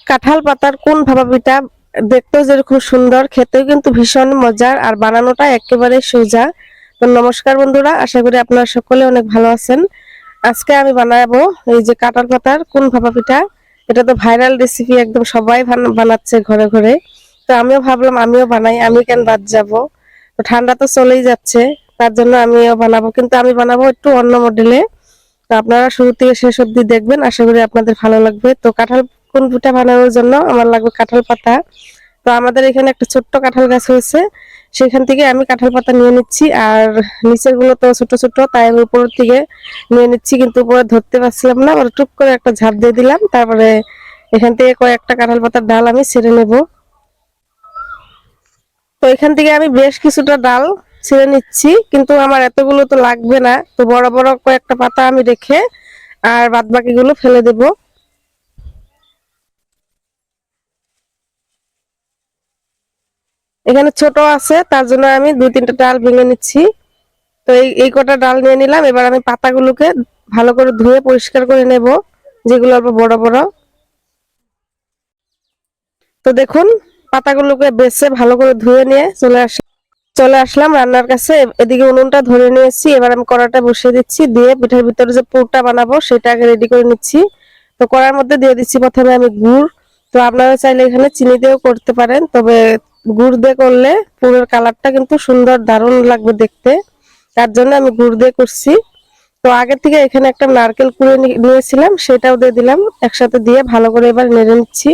কাঁঠাল পাতার কোন ভাপা পিঠা দেখতেও যেরকম সুন্দর, খেতেও কিন্তু ভীষণ মজার, আর বানানোটা একেবারে সোজা। তো নমস্কার বন্ধুরা, আশা করি আপনারা সকলে অনেক ভালো আছেন। আজকে আমি বানাবো এই যে কাঁঠাল পাতার কোন ভাপা পিঠা। এটা তো ভাইরাল রেসিপি, একদম সবাই বানাচ্ছে ঘরে ঘরে। তো আমিও ভাবলাম আমিও বানাই, আমি কেন বাদ যাব। তো ঠান্ডা তো চলেই যাচ্ছে, তার জন্য আমিও বানাবো, কিন্তু আমি বানাবো একটু অন্য মডেলে। তো আপনারা শুরু থেকে শেষ অবধি দেখবেন, আশা করি আপনাদের ভালো লাগবে। তো কাঁঠাল কোন পিঠা বানানোর জন্য আমার লাগবে কাঁঠাল পাতা। তো আমাদের এখানে একটা ছোট্ট কাঁঠাল গাছ হয়েছে, সেখান থেকে আমি কাঁঠাল পাতা নিয়ে নিচ্ছি। আর নিচের গুলো তো ছোট ছোট, তাই আমি উপর থেকে নিয়ে নিচ্ছি, কিন্তু উপরে ধরতে পারছিলাম না, ওরা টুক করে একটা ঝাঁপ দিয়ে দিলাম। তারপরে এখান থেকে কয়েকটা কাঁঠাল পাতার ডাল আমি ছেড়ে নেব। তো এখান থেকে আমি বেশ কিছুটা ডাল ছেড়ে নিচ্ছি, কিন্তু আমার এতগুলো তো লাগবে না। তো বড় বড় কয়েকটা পাতা আমি রেখে আর বাদ বাকিগুলো ফেলে দেব। এখানে ছোট আছে, তার জন্য আমি দুই তিনটা ডাল ভেঙে নিচ্ছি। তো এই কটা ডাল নিয়ে নিলাম। এবার আমি পাতাগুলোকে ভালো করে ধুয়ে পরিষ্কার করে নেব, যেগুলো অল্প বড় বড়। তো দেখুন, পাতাগুলোকে বেছে ভালো করে ধুয়ে নিয়ে চলে আসলাম রান্নার কাছে। এদিকে উনুনটা ধরে নিয়েছি, এবার আমি কড়াটা বসিয়ে দিচ্ছি, দিয়ে পিঠার ভিতরে যে পুরটা বানাবো সেটা আগে রেডি করে নিচ্ছি। তো কড়ার মধ্যে দিয়ে দিচ্ছি প্রথমে আমি গুড়। তো আপনারা চাইলে এখানে চিনি দিয়েও করতে পারেন, তবে গুড় দিয়ে করলে পুরের কালারটা কিন্তু সুন্দর, দারুণ লাগবে দেখতে। তার জন্য আমি গুড় দিয়ে করছি। তো আগে থেকে এখানে একটা নারকেল কুড়ে নিয়েছিলাম, সেটাও দিয়ে দিলাম। একসাথে দিয়ে ভালো করে এবার নেড়ে নিচ্ছি।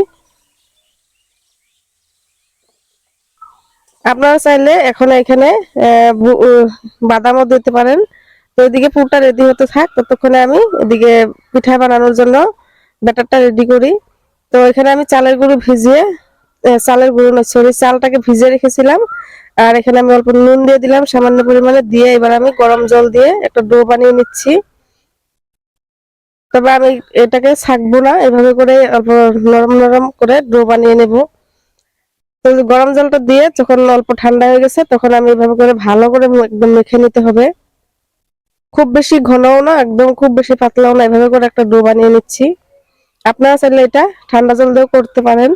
আপনারা চাইলে এখন এখানে বাদামও দিতে পারেন। তো এদিকে পুরটা রেডি হতে থাক, ততক্ষণে আমি এদিকে পিঠা বানানোর জন্য ব্যাটারটা রেডি করি। তো এখানে আমি চালের গুঁড়ো ভিজিয়ে, চালের গুঁড়ো না সরি, চালটাকে ভিজিয়ে রেখেছিলাম। আর এখানে আমি অল্প নুন দিয়ে দিলাম সামান্য পরিমাণে, দিয়ে এবার আমি গরম জল দিয়ে একটা ডো বানিয়ে নিচ্ছি। তবে আমি এটাকে ছাকবো না, এভাবে করে অল্প নরম নরম করে ডো বানিয়ে নেব। তো গরম জলটা দিয়ে যখন অল্প ঠান্ডা হয়ে গেছে, তখন আমি এভাবে করে ভালো করে একদম মেখে নিতে হবে। খুব বেশি ঘনও না, একদম খুব বেশি পাতলাও না, এভাবে করে একটা ডো বানিয়ে নিচ্ছি। আপনারা চাইলে এটা ঠান্ডা জল দিয়েও করতে পারেন।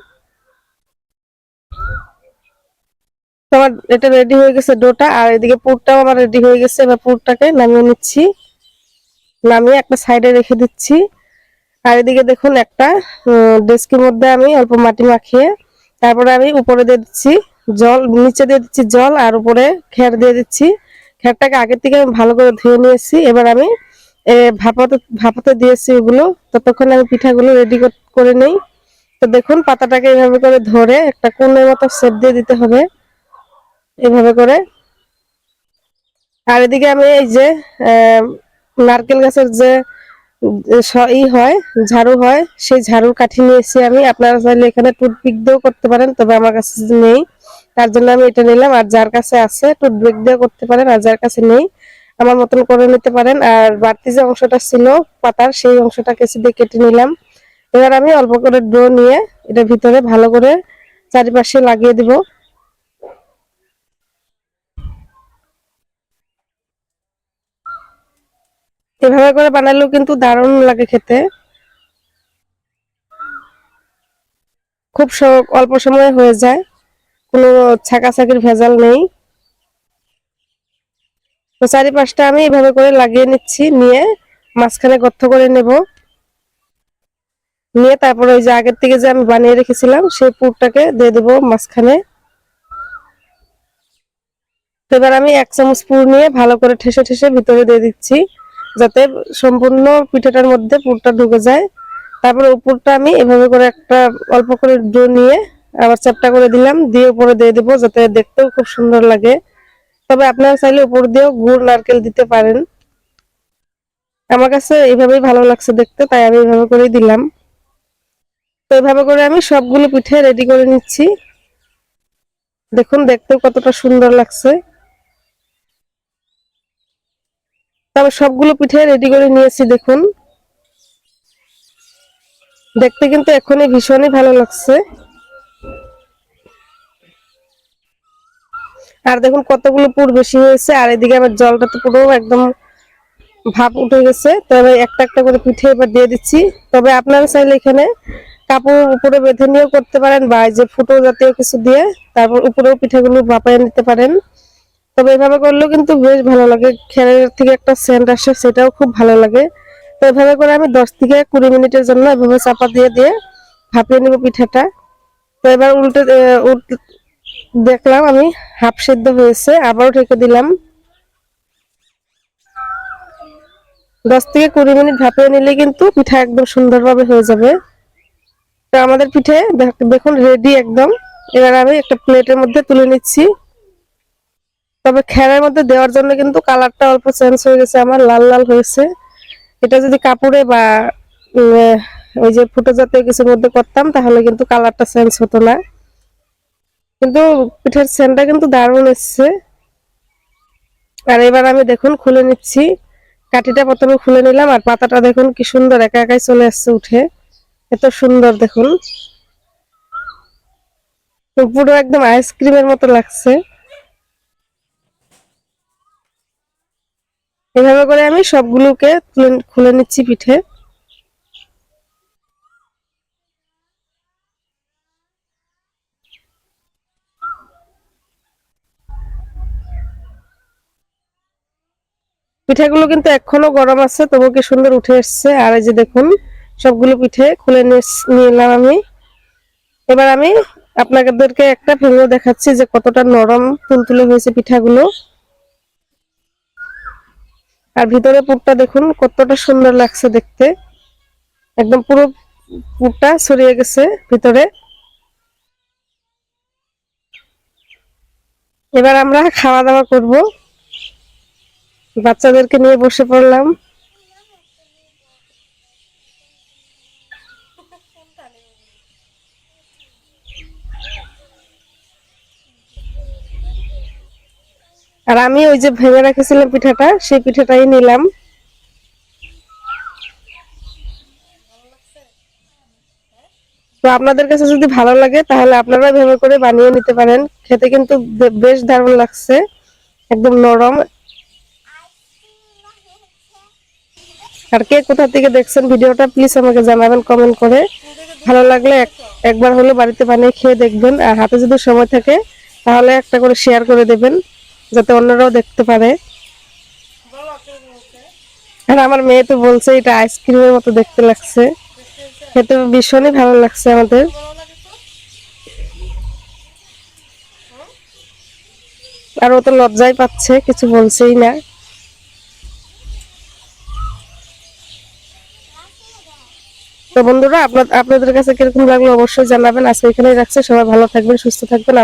তো আমার এটা রেডি হয়ে গেছে ডোটা, আর এদিকে পুরটাও আমার রেডি হয়ে গেছে। এবার পুরটাকে নামিয়ে নিচ্ছি, নামিয়ে একটা সাইডে রেখে দিচ্ছি। আর এদিকে দেখুন, একটা ডেস্কের মধ্যে আমি অল্প মাটি মাখিয়ে তারপরে আমি উপরে দিয়ে দিচ্ছি জল, নিচে দিয়ে দিচ্ছি জল, আর উপরে খের দিয়ে দিচ্ছি। খেরটাকে আগের থেকে আমি ভালো করে ধুয়ে নিয়েছি। এবার আমি ভাপাতে ভাপাতে দিয়েছি ওগুলো, ততক্ষণ আমি পিঠাগুলো রেডি করে নেই। তো দেখুন, পাতাটাকে এভাবে করে ধরে একটা কোণের মতো শেপ দিয়ে দিতে হবে, এভাবে করে। আর এদিকে আমি এই যে আহ নারকেল গাছের যে হয়, ঝাড়ু হয়, সেই ঝাড়ুর কাঠি নিয়েছি আমি। আপনারা চাইলে এখানে টুথপিক দিয়েও করতে পারেন, তবে আমার কাছে নেই, তার জন্য আমি এটা নিলাম। আর যার কাছে আছে টুথপিক দিয়েও করতে পারেন, আর যার কাছে নেই আমার মতন করে নিতে পারেন। আর বাড়তি যে অংশটা ছিল পাতার, সেই অংশটা কেচি দিয়ে কেটে নিলাম। এবার আমি অল্প করে ডো নিয়ে এটা ভিতরে ভালো করে চারিপাশে লাগিয়ে দিব। এভাবে করে বানালেও কিন্তু দারুণ লাগে খেতে, খুব অল্প সময়ে হয়ে যায়, কোনো ছাকাছাকির ভেজাল নেই। তো চারিপাশটা আমি এভাবে করে লাগিয়ে নিচ্ছি, নিয়ে মাঝখানে গর্ত করে নেব। নিয়ে তারপরে ওই যে আগের থেকে যে আমি বানিয়ে রেখেছিলাম সেই পুরটাকে দিয়ে দেবো মাঝখানে। তো এবার আমি 1 চামচ পুর নিয়ে ভালো করে ঠেসে ঠেসে ভিতরে দিয়ে দিচ্ছি, যাতে সম্পূর্ণ পিঠাটার মধ্যে পুরটা ঢুকে যায়। তারপরে উপরটা আমি এভাবে করে একটা অল্প করে ডো নিয়ে আবার চ্যাপটা করে দিলাম, দিয়ে উপরে দিয়ে দেবো, যাতে দেখতেও খুব সুন্দর লাগে। তবে আপনারা চাইলে উপর দিয়েও গুড় নারকেল দিতে পারেন। আমার কাছে এইভাবেই ভালো লাগছে দেখতে, তাই আমি এইভাবে করেই দিলাম। তো এইভাবে করে আমি সবগুলো পিঠে রেডি করে নিচ্ছি। দেখুন, দেখতেও কতটা সুন্দর লাগছে। তবে সবগুলো পিঠে রেডি করে নিয়েছি, দেখুন দেখতে কিন্তু এখনই ভীষণই ভালো লাগছে। আর দেখুন কতগুলো পুর বেশি হয়েছে, আর এদিকে আবার জলটা তো পুরো একদম ভাপ উঠে গেছে। তবে একটা একটা করে পিঠে এবার দিয়ে দিচ্ছি। তবে আপনারা চাইলে এখানে কাপড় উপরে বেঁধে নিয়েও করতে পারেন, বা এই যে ফুটো জাতীয় কিছু দিয়ে তারপর উপরেও পিঠাগুলো ভাপায় নিতে পারেন। তবে এভাবে করলেও কিন্তু বেশ ভালো লাগে, খেরের থেকে একটা সেন্ট আসে, সেটাও খুব ভালো লাগে। তো এভাবে করে আমি 10 থেকে 20 মিনিটের জন্য এভাবে চাপা দিয়ে দিয়ে ভাপিয়ে নিব পিঠাটা। তো এবার দেখলাম আমি হাফ সিদ্ধ হয়েছে, আবারও ঢেকে দিলাম। 10 থেকে 20 মিনিট ভাপিয়ে নিলে কিন্তু পিঠা একদম সুন্দরভাবে হয়ে যাবে। তো আমাদের পিঠে দেখুন রেডি একদম। এবার আমি একটা প্লেটের মধ্যে তুলে নিচ্ছি। তবে খেরের মধ্যে দেওয়ার জন্য কিন্তু কালারটা অল্প চেঞ্জ হয়ে গেছে, আমার লাল লাল হয়েছে। এটা যদি কাপড়ে বা উম, ওই যে ফুটো জাতীয় কিছুর মধ্যে করতাম তাহলে কিন্তু কালারটা চেঞ্জ হতো না। কিন্তু পিঠের সেন্টটা কিন্তু দারুণ এসছে। আর এবার আমি দেখুন খুলে নিচ্ছি। কাঠিটা প্রথমে খুলে নিলাম, আর পাতাটা দেখুন কি সুন্দর একা একাই চলে আসছে উঠে, এত সুন্দর দেখুন, পুরো একদম আইসক্রিমের মতো লাগছে। এভাবে করে আমি সবগুলোকে খুলে নিচ্ছি পিঠে। পিঠাগুলো কিন্তু এখনো গরম আছে, তবু কি সুন্দর উঠে এসছে। আর এই যে দেখুন সবগুলো পিঠে খুলে নিলাম আমি। এবার আমি আপনাদেরকে একটা ভেঙে দেখাচ্ছি যে কতটা নরম তুলতুলে হয়েছে পিঠাগুলো। আর ভিতরে পুরটা দেখুন কতটা সুন্দর লাগছে দেখতে, একদম পুরো পুরটা ছড়িয়ে গেছে ভিতরে। এবার আমরা খাওয়া দাওয়া করব, বাচ্চাদেরকে নিয়ে বসে পড়লাম। আর আমি ওই যে ভেঙে রেখেছিলাম পিঠাটা, সেই পিঠাটাই নিলাম। তো আপনাদের কাছে যদি ভালো লাগে তাহলে আপনারা ভেবে করে বানিয়ে নিতে পারেন, খেতে কিন্তু বেশ দারুণ লাগছে, একদম নরম। আর কে কোথা থেকে দেখছেন ভিডিওটা প্লিজ আমাকে জানাবেন কমেন্ট করে। ভালো লাগলে একবার হলে বাড়িতে বানিয়ে খেয়ে দেখবেন, আর হাতে যদি সময় থাকে তাহলে একটা করে শেয়ার করে দেবেন যাতে অন্যরাও দেখতে পারে। আর আমার মেয়ে তো বলছে এটা আইসক্রিমের মতো দেখতে লাগছে, খেতে ভীষণই ভালো লাগছে আমাদের। আর ও তো লজ্জাই পাচ্ছে, কিছু বলছেই না। তো বন্ধুরা আপনাদের কাছে কিরকম লাগলো অবশ্যই জানাবেন। আজকে এখানেই রাখছি, সবাই ভালো থাকবেন, সুস্থ থাকবেন।